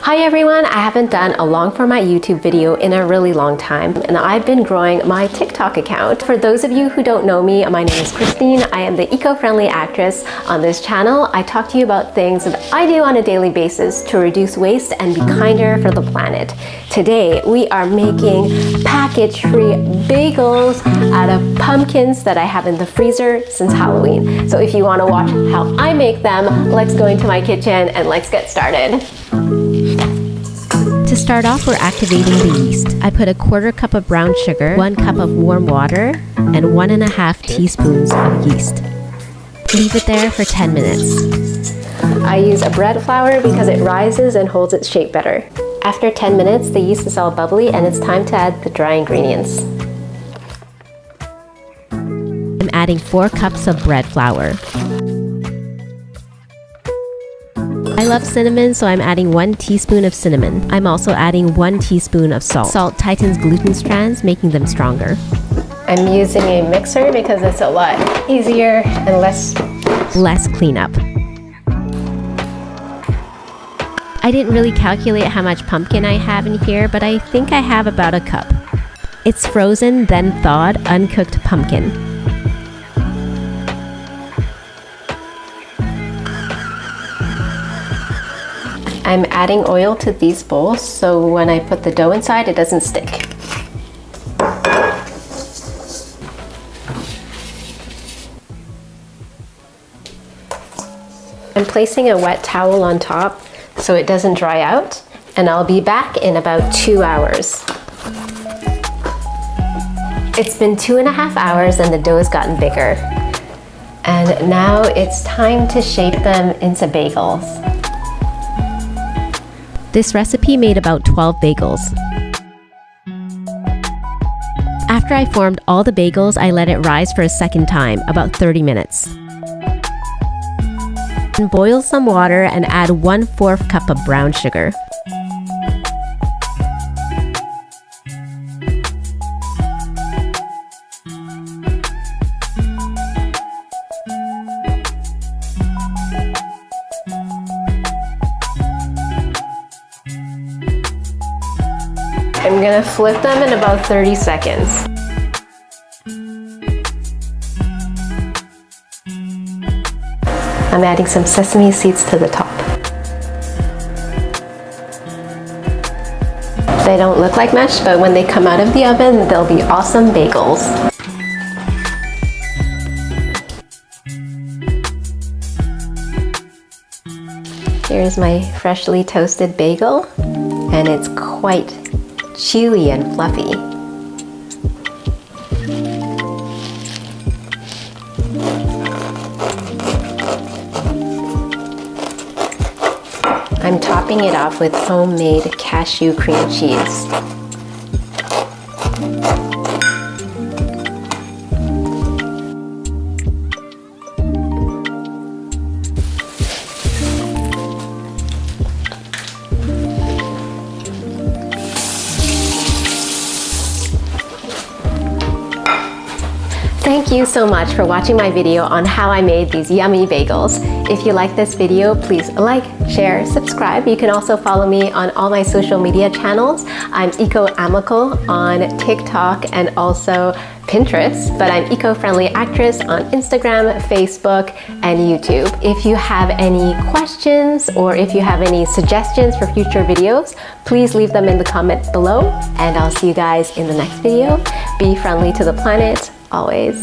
Hi everyone, I haven't done a long format YouTube video in a really long time, and I've been growing my TikTok account. For those of you who don't know me, my name is Christine. I am the eco-friendly actress. On this channel, I talk to you about things that I do on a daily basis to reduce waste and be kinder for the planet. Today, we are making package-free bagels out of pumpkins that I have in the freezer since Halloween. So if you want to watch how I make them, let's go into my kitchen and let's get started. To start off, we're activating the yeast. I put a 1/4 cup of brown sugar, 1 cup of warm water, and 1.5 teaspoons of yeast. Leave it there for 10 minutes. I use a bread flour because it rises and holds its shape better. After 10 minutes, the yeast is all bubbly and it's time to add the dry ingredients. I'm adding 4 cups of bread flour. I love cinnamon, so I'm adding 1 teaspoon of cinnamon. I'm also adding 1 teaspoon of salt. Salt tightens gluten strands, making them stronger. I'm using a mixer because it's a lot easier and less cleanup. I didn't really calculate how much pumpkin I have in here, but I think I have about a cup. It's frozen, then thawed, uncooked pumpkin. I'm adding oil to these bowls so when I put the dough inside, it doesn't stick. I'm placing a wet towel on top so it doesn't dry out, and I'll be back in about 2 hours. It's been 2.5 hours and the dough has gotten bigger. And now it's time to shape them into bagels. This recipe made about 12 bagels. After I formed all the bagels, I let it rise for a second time, about 30 minutes. And boil some water and add 1/4 cup of brown sugar. I'm gonna flip them in about 30 seconds. I'm adding some sesame seeds to the top. They don't look like much, but when they come out of the oven, they'll be awesome bagels. Here's my freshly toasted bagel, and it's quite chewy and fluffy. I'm topping it off with homemade cashew cream cheese. Thank you so much for watching my video on how I made these yummy bagels. If you like this video, please like, share, subscribe. You can also follow me on all my social media channels. I'm Eco-Amical on TikTok and also Pinterest, but I'm Eco-Friendly Actress on Instagram, Facebook, and YouTube. If you have any questions or if you have any suggestions for future videos, please leave them in the comment below, and I'll see you guys in the next video. Be friendly to the planet, always.